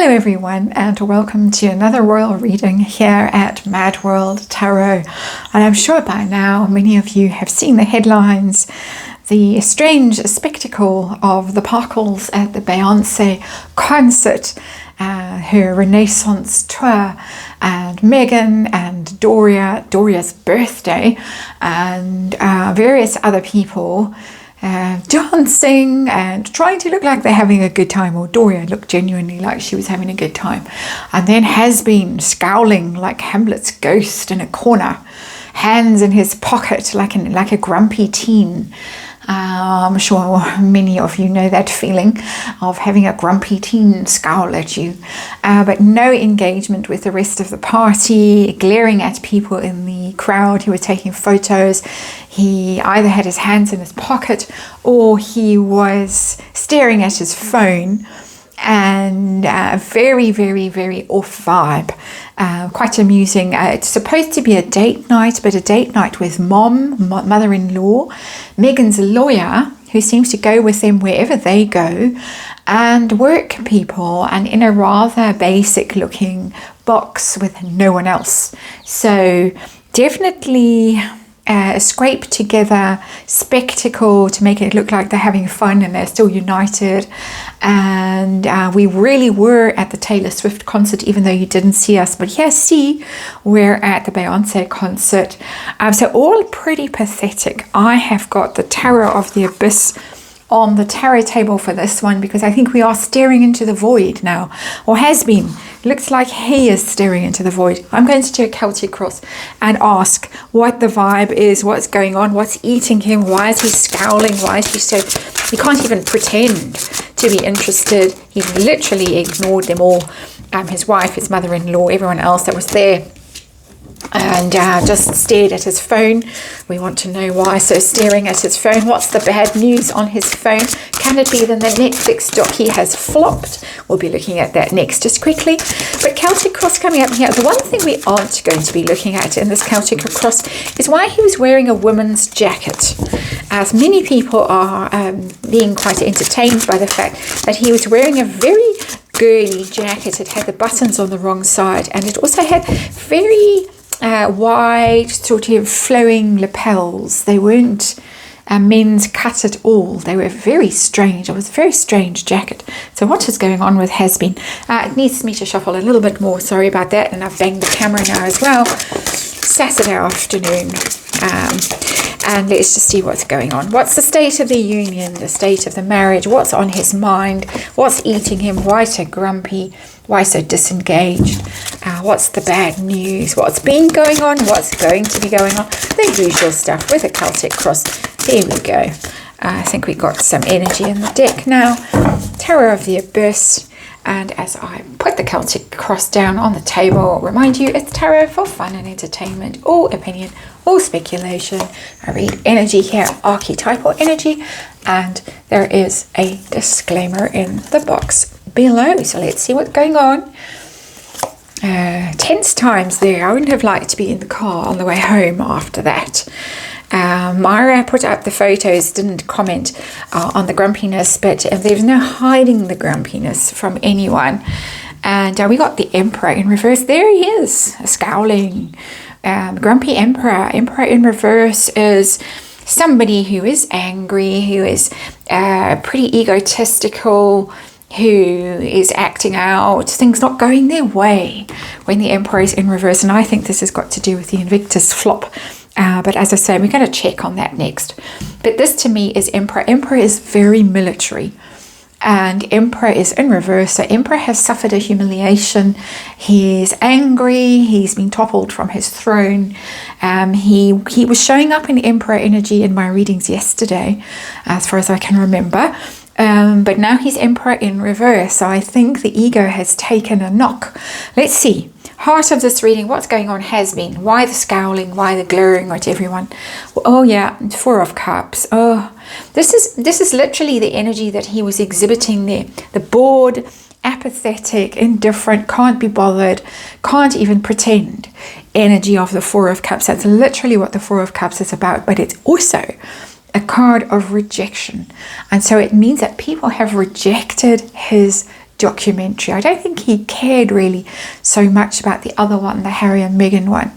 Hello everyone, and welcome to another royal reading here at MadWorldTarot. And I'm sure by now many of you have seen the headlines, the strange spectacle of the Parkles at the Beyonce concert, her Renaissance tour, and Meghan and Doria's birthday, and various other people dancing and trying to look like they're having a good time, or Doria looked genuinely like she was having a good time. And then Hasbeen scowling like Hamlet's ghost in a corner, hands in his pocket like a grumpy teen. I'm sure many of you know that feeling of having a grumpy teen scowl at you, but no engagement with the rest of the party, glaring at people in the crowd who were taking photos. He either had his hands in his pocket or he was staring at his phone, and very, very, very off vibe. Quite amusing. It's supposed to be a date night, but a date night with mother-in-law, Meghan's lawyer, who seems to go with them wherever they go, and work people, and in a rather basic looking box with no one else. So definitely a scrape together spectacle to make it look like they're having fun and they're still united. And we really were at the Taylor Swift concert, even though you didn't see us, but yes, see, we're at the Beyonce concert. So all pretty pathetic. I have got the Tarot of the Abyss on the tarot table for this one, because I think we are staring into the void now, or has been. Looks like he is staring into the void. I'm going to do a Celtic cross and ask what the vibe is, what's going on, what's eating him, why is he scowling, why is he so... He can't even pretend to be interested. He's literally ignored them all. His wife, his mother-in-law, everyone else that was there, and just stared at his phone. We want to know why. So staring at his phone, what's the bad news on his phone? Can it be that the Netflix docu has flopped? We'll be looking at that next, just quickly. But Celtic cross coming up here. The one thing we aren't going to be looking at in this Celtic cross is why he was wearing a woman's jacket, as many people are being quite entertained by the fact that he was wearing a very girly jacket. It had the buttons on the wrong side, and it also had very wide sort of flowing lapels. They weren't men's cut at all. They were very strange. It was a very strange jacket. So what is going on with Hasbeen? It needs me to shuffle a little bit more. Sorry about that. And I've banged the camera now as well. Saturday afternoon. And let's just see what's going on. What's the state of the union, the state of the marriage? What's on his mind? What's eating him? Why so grumpy? Why so disengaged? What's the bad news? What's been going on? What's going to be going on? The usual stuff with a Celtic cross. Here we go. I think we got some energy in the deck now. Tarot of the Abyss. And as I put the Celtic cross down on the table, remind you, it's tarot for fun and entertainment, all opinion, all speculation. I read energy here, archetypal energy, and there is a disclaimer in the box below. So let's see what's going on. Tense times there. I wouldn't have liked to be in the car on the way home after that. Myra put up the photos, didn't comment on the grumpiness, but there's no hiding the grumpiness from anyone. And we got the Emperor in reverse. There he is, scowling. Grumpy Emperor. Emperor in reverse is somebody who is angry, who is pretty egotistical, who is acting out, things not going their way when the Emperor is in reverse. And I think this has got to do with the Invictus flop. But as I say, we're going to check on that next. But this to me is Emperor. Emperor is very military. And Emperor is in reverse. So Emperor has suffered a humiliation. He is angry. He's been toppled from his throne. He was showing up in Emperor energy in my readings yesterday, as far as I can remember. But now he's Emperor in reverse. So I think the ego has taken a knock. Let's see. Heart of this reading, what's going on has been. Why the scowling? Why the glaring at everyone? Oh yeah, Four of Cups. Oh, this is literally the energy that he was exhibiting there. The bored, apathetic, indifferent, can't be bothered, can't even pretend energy of the Four of Cups. That's literally what the Four of Cups is about. But it's also a card of rejection. And so it means that people have rejected his documentary. I don't think he cared really so much about the other one, the Harry and Meghan one.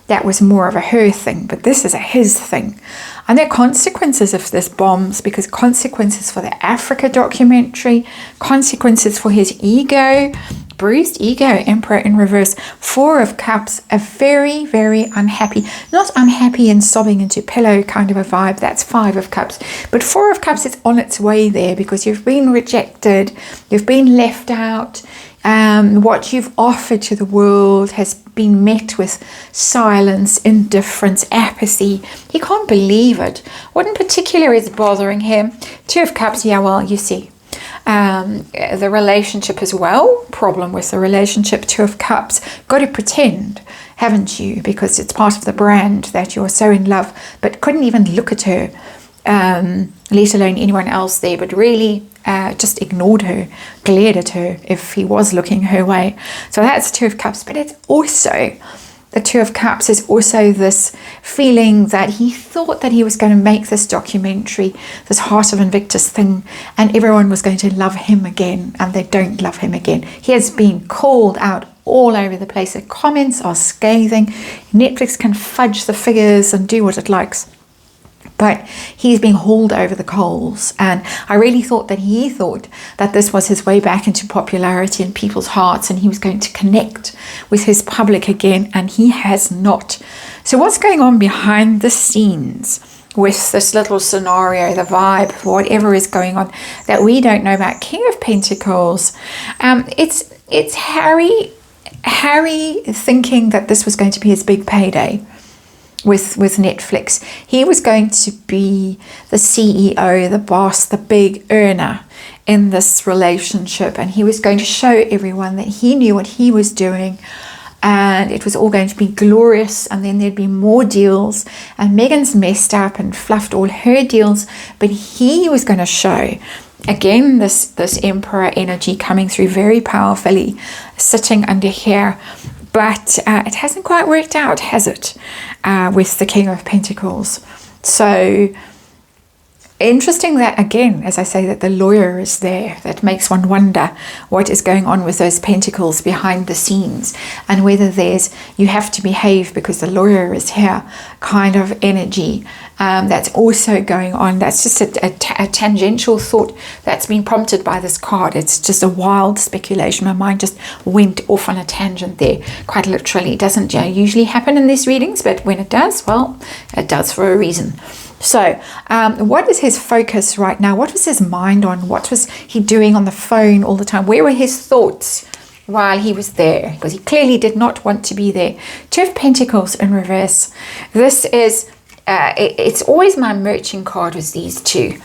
That was more of a her thing, but this is a his thing. And there are consequences if this bombs, because consequences for the Africa documentary, consequences for his ego, bruised ego, Emperor in reverse, Four of Cups, a very, very unhappy, not unhappy and sobbing into pillow kind of a vibe, that's Five of Cups. But Four of Cups is on its way there because you've been rejected, you've been left out. What you've offered to the world has been met with silence, indifference, apathy. He can't believe it. What in particular is bothering him? Two of Cups, yeah, well, you see. The relationship as well, problem with the relationship, Two of Cups. Got to pretend, haven't you? Because it's part of the brand that you're so in love, but couldn't even look at her, let alone anyone else there, but really just ignored her, glared at her if he was looking her way. So that's Two of Cups, but it's also, the Two of Cups is also this feeling that he thought that he was going to make this documentary, this Heart of Invictus thing, and everyone was going to love him again, and they don't love him again. He has been called out all over the place. The comments are scathing. Netflix can fudge the figures and do what it likes, but he's being hauled over the coals. And I really thought that he thought that this was his way back into popularity in people's hearts, and he was going to connect with his public again, and he has not. So what's going on behind the scenes with this little scenario, the vibe, whatever is going on that we don't know about? King of Pentacles, it's Harry thinking that this was going to be his big payday with Netflix. He was going to be the CEO, the boss, the big earner in this relationship, and he was going to show everyone that he knew what he was doing, and it was all going to be glorious, and then there'd be more deals. And Meghan's messed up and fluffed all her deals, but he was going to show again this emperor energy coming through very powerfully, sitting under here. But it hasn't quite worked out, has it, with the King of Pentacles? So interesting that, again, as I say, that the lawyer is there. That makes one wonder what is going on with those pentacles behind the scenes, and whether there's, you have to behave because the lawyer is here kind of energy that's also going on. That's just a tangential thought that's been prompted by this card. It's just a wild speculation. My mind just went off on a tangent there, quite literally. It doesn't usually happen in these readings, but when it does, well, it does for a reason. So what is his focus right now? What was his mind on? What was he doing on the phone all the time? Where were his thoughts while he was there? Because he clearly did not want to be there. Two of Pentacles in reverse. This is, it's always my merchant card with these two.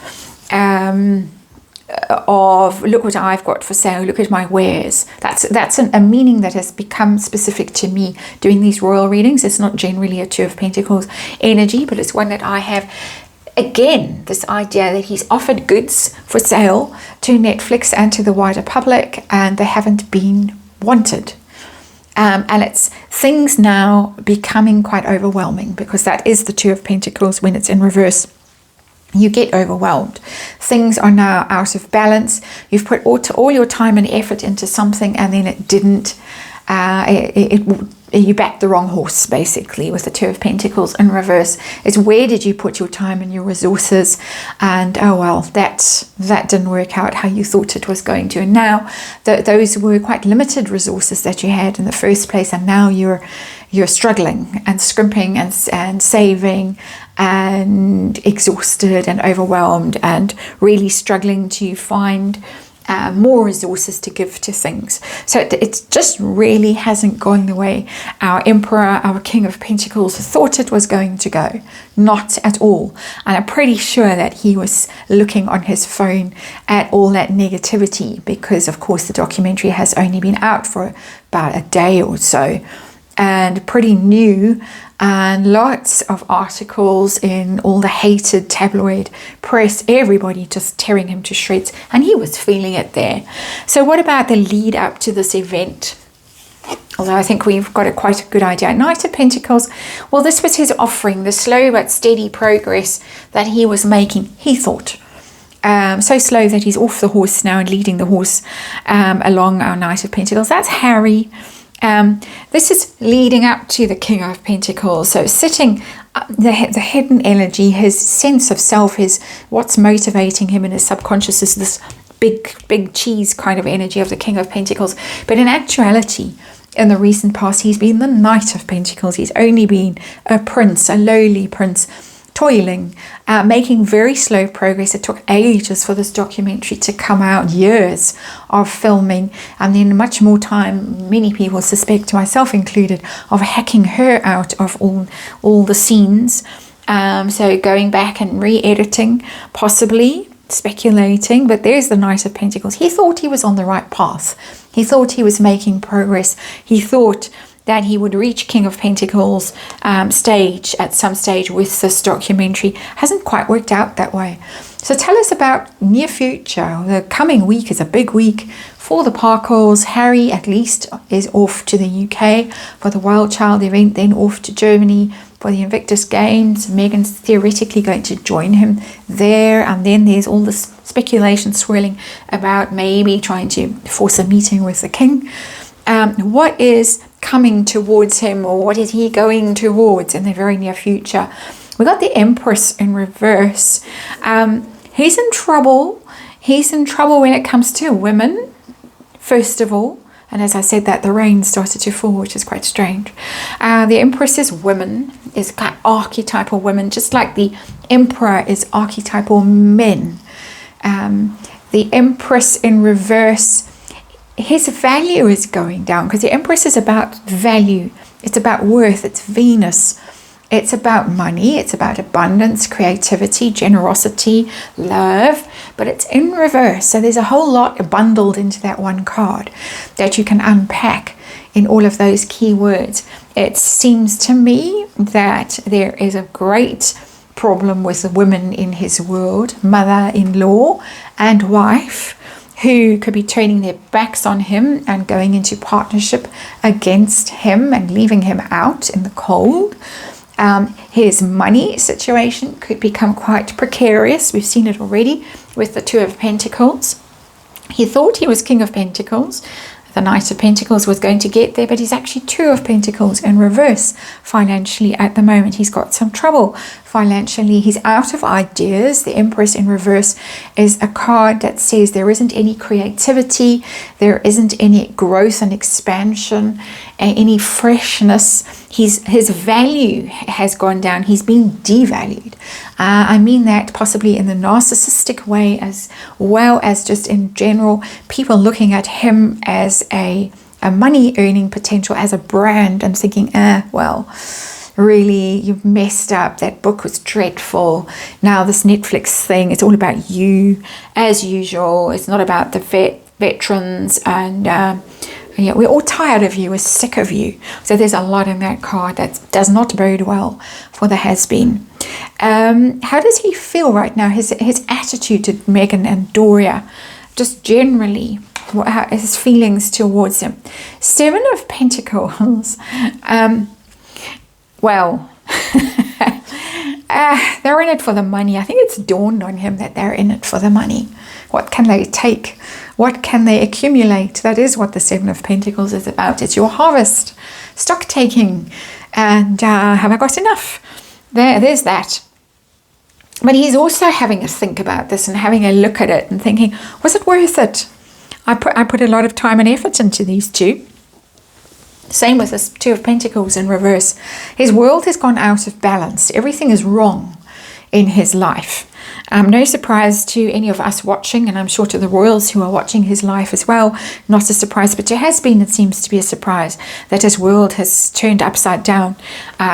Of look what I've got for sale, look at my wares. That's a meaning that has become specific to me doing these royal readings. It's not generally a Two of Pentacles energy, but it's one that I have. Again, this idea that he's offered goods for sale to Netflix and to the wider public, and they haven't been wanted. And it's things now becoming quite overwhelming, because that is the Two of Pentacles when it's in reverse. You get overwhelmed. Things are now out of balance. You've put all your time and effort into something, and then it didn't. You backed the wrong horse, basically, with the Two of Pentacles in reverse. It's where did you put your time and your resources? And oh well, that didn't work out how you thought it was going to. And now those were quite limited resources that you had in the first place, and now you're struggling and scrimping and saving and exhausted and overwhelmed and really struggling to find more resources to give to things. So it just really hasn't gone the way our Emperor, our King of Pentacles thought it was going to go. Not at all. And I'm pretty sure that he was looking on his phone at all that negativity, because of course the documentary has only been out for about a day or so, and pretty new, and lots of articles in all the hated tabloid press, everybody just tearing him to shreds, and he was feeling it there. So what about the lead up to this event? Although I think we've got quite a good idea. Knight of Pentacles, well, this was his offering, the slow but steady progress that he was making, he thought. So slow that he's off the horse now and leading the horse along our Knight of Pentacles. That's Harry. This is leading up to the King of Pentacles. So sitting, the hidden energy, his sense of self, what's motivating him in his subconscious is this big cheese kind of energy of the King of Pentacles. But in actuality, in the recent past, he's been the Knight of Pentacles. He's only been a prince, a lowly prince, toiling, making very slow progress. It took ages for this documentary to come out, years of filming, and then much more time, many people suspect, myself included, of hacking her out of all the scenes. So going back and re-editing, possibly, speculating, but there's the Knight of Pentacles. He thought he was on the right path. He thought he was making progress. He thought that he would reach King of Pentacles stage at some stage with this documentary. Hasn't quite worked out that way. So tell us about near future. The coming week is a big week for the Parkles. Harry at least is off to the UK for the Wild Child event, then off to Germany for the Invictus Games. Meghan's theoretically going to join him there, and then there's all this speculation swirling about maybe trying to force a meeting with the king. What is coming towards him, or what is he going towards in the very near future? We got the Empress in reverse. He's in trouble. He's in trouble when it comes to women, first of all. And as I said that, the rain started to fall, which is quite strange. The Empress is women, is archetypal women, just like the Emperor is archetypal men. The Empress in reverse, his value is going down, because the Empress is about value. It's about worth. It's Venus. It's about money. It's about abundance, creativity, generosity, love. But it's in reverse. So there's a whole lot bundled into that one card that you can unpack in all of those key words. It seems to me that there is a great problem with the women in his world, mother-in-law and wife, who could be turning their backs on him and going into partnership against him and leaving him out in the cold. His money situation could become quite precarious. We've seen it already with the Two of Pentacles. He thought he was King of Pentacles. The Knight of Pentacles was going to get there, but he's actually Two of Pentacles in reverse financially at the moment. He's got some trouble financially. He's out of ideas. The Empress in reverse is a card that says there isn't any creativity, there isn't any growth and expansion, any freshness. His value has gone down. He's been devalued. I mean that possibly in the narcissistic way, as well as just in general, people looking at him as a money earning potential, as a brand, and thinking, well, really, you've messed up. That book was dreadful. Now this Netflix thing, it's all about you as usual. It's not about the veterans, and yeah, we're all tired of you. We're sick of you. So there's a lot in that card that does not bode well for the Hasbeen. How does he feel right now? His attitude to Meghan and Doria, just generally, his feelings towards him. Seven of Pentacles. Well, they're in it for the money. I think it's dawned on him that they're in it for the money. What can they take? What can they accumulate? That is what the Seven of Pentacles is about. It's your harvest, stock taking, and have I got enough? There's that. But he's also having a think about this and having a look at it and thinking, was it worth it? I put a lot of time and effort into these two. Same with this Two of Pentacles in reverse. His world has gone out of balance. Everything is wrong in his life. No surprise to any of us watching, and I'm sure to the royals who are watching his life as well, not a surprise, but to Hasbeen it seems to be a surprise that his world has turned upside down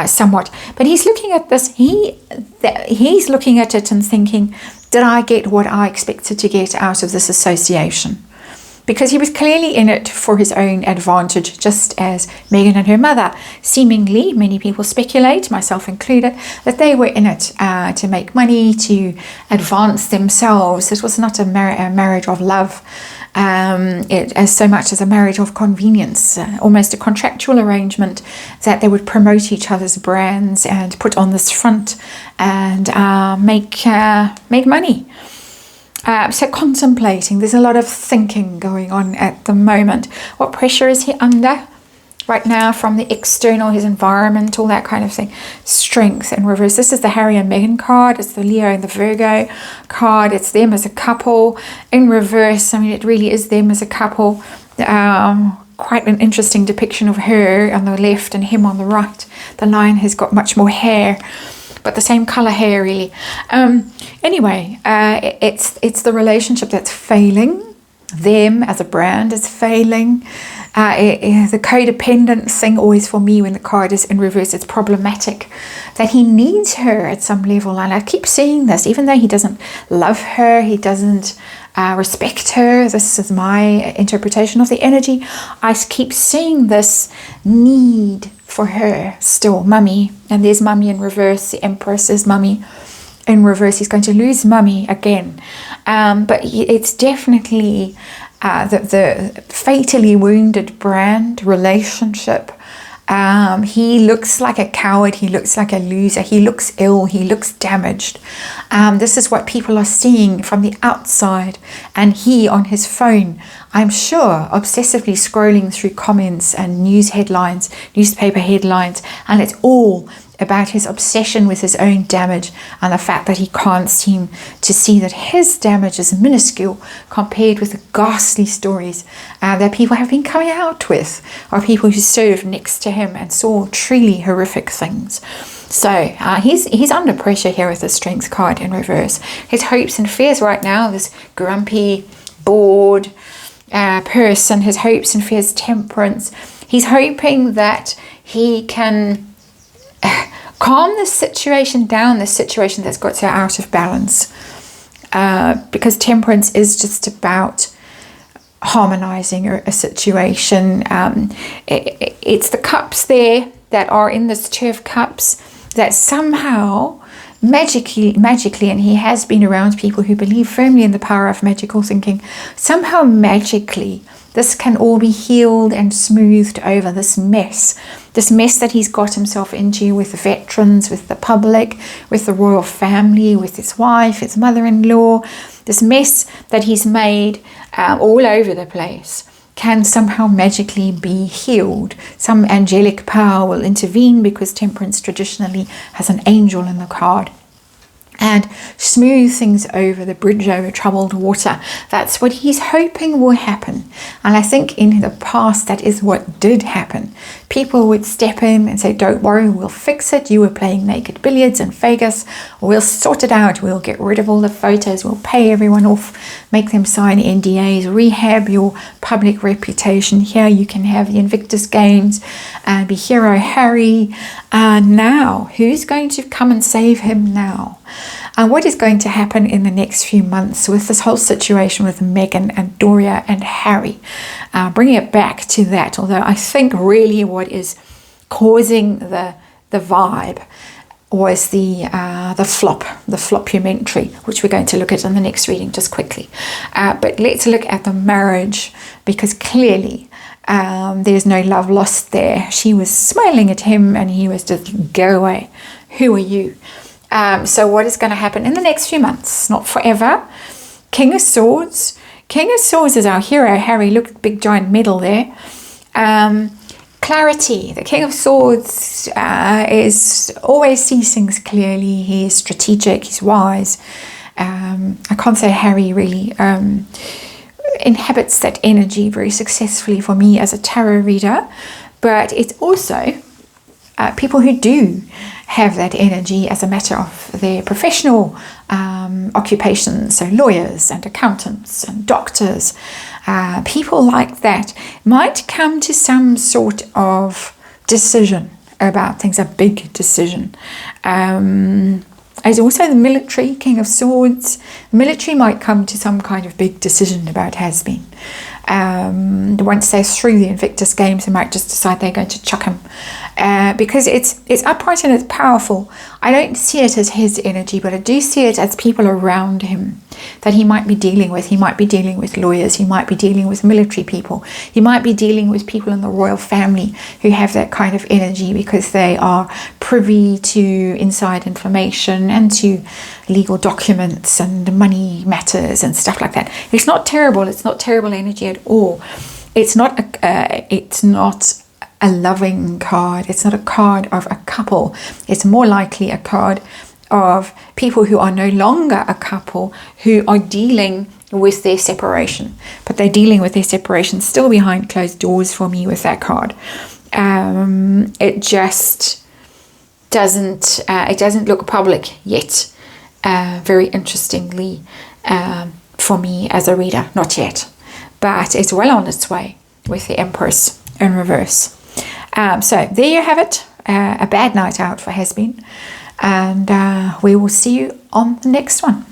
somewhat. But he's looking at this, he's looking at it and thinking, did I get what I expected to get out of this association? Because he was clearly in it for his own advantage, just as Meghan and her mother. Seemingly, many people speculate, myself included, that they were in it to make money, to advance themselves. This was not a marriage of love, as so much as a marriage of convenience, almost a contractual arrangement that they would promote each other's brands and put on this front and make money. So contemplating, there's a lot of thinking going on at the moment. What pressure is he under right now from the external, his environment, all that kind of thing? Strength in reverse. This is the Harry and Meghan card. It's the Leo and the Virgo card. It's them as a couple. In reverse, I mean, it really is them as a couple. Quite an interesting depiction of her on the left and him on the right. The lion has got much more hair, but the same color hair, really. Anyway, it's the relationship that's failing. Them as a brand is failing. The codependent thing always for me when the card is in reverse, it's problematic that he needs her at some level. And I keep seeing this, even though he doesn't love her, he doesn't respect her. This is my interpretation of the energy. I keep seeing this need for her still, mummy. And there's mummy in reverse. The Empress is mummy in reverse. He's going to lose mummy again. But it's definitely the fatally wounded brand relationship. He looks like a coward. He looks like a loser. He looks ill. He looks damaged. This is what people are seeing from the outside. And he on his phone, I'm sure, obsessively scrolling through comments and news headlines, newspaper headlines. And it's all about his obsession with his own damage and the fact that he can't seem to see that his damage is minuscule compared with the ghastly stories that people have been coming out with, or people who served next to him and saw truly horrific things. So he's under pressure here with the Strength card in reverse. His hopes and fears right now, this grumpy, bored person, his hopes and fears, Temperance. He's hoping that he can calm this situation down, this situation that's got so out of balance, because Temperance is just about harmonizing a situation. It's the cups there that are in this Two of Cups that somehow magically, and he has been around people who believe firmly in the power of magical thinking, somehow magically this can all be healed and smoothed over, this mess that he's got himself into with the veterans, with the public, with the royal family, with his wife, his mother-in-law, this mess that he's made all over the place can somehow magically be healed. Some angelic power will intervene because Temperance traditionally has an angel in the card and smooth things over, the bridge over troubled water. That's what he's hoping will happen. And I think in the past, that is what did happen. People would step in and say, don't worry, we'll fix it. You were playing naked billiards in Vegas. We'll sort it out. We'll get rid of all the photos. We'll pay everyone off, make them sign NDAs, rehab your public reputation. Here you can have the Invictus Games and be hero Harry. Now, who's going to come and save him now? And what is going to happen in the next few months with this whole situation with Meghan and Doria and Harry? Bringing it back to that, although I think really what is causing the vibe was the floppumentary, which we're going to look at in the next reading just quickly. But let's look at the marriage, because clearly there's no love lost there. She was smiling at him and he was just, go away. Who are you? So what is going to happen in the next few months? Not forever. King of Swords. King of Swords is our hero, Harry. Look at the big giant medal there. Clarity. The King of Swords is always sees things clearly. He is strategic. He's wise. I can't say Harry really inhabits that energy very successfully for me as a tarot reader. But it's also people who do have that energy as a matter of their professional occupations, so lawyers and accountants and doctors, people like that might come to some sort of decision about things, a big decision. There's also the military, King of Swords. The military might come to some kind of big decision about Hasbeen. Once they're through the Invictus Games, they might just decide they're going to chuck him. Because it's upright and it's powerful. I don't see it as his energy, but I do see it as people around him. that he might be dealing with. He might be dealing with lawyers, he might be dealing with military people, he might be dealing with people in the royal family who have that kind of energy because they are privy to inside information and to legal documents and money matters and stuff like that. It's not terrible. It's not terrible energy at all. It's not a loving card. It's not a card of a couple. It's more likely a card of people who are no longer a couple, who are dealing with their separation, but they're dealing with their separation still behind closed doors for me with that card. It just doesn't look public yet, very interestingly, for me as a reader, not yet, but it's well on its way with the Empress in reverse. So there you have it, a bad night out for Hasbeen, and we will see you on the next one.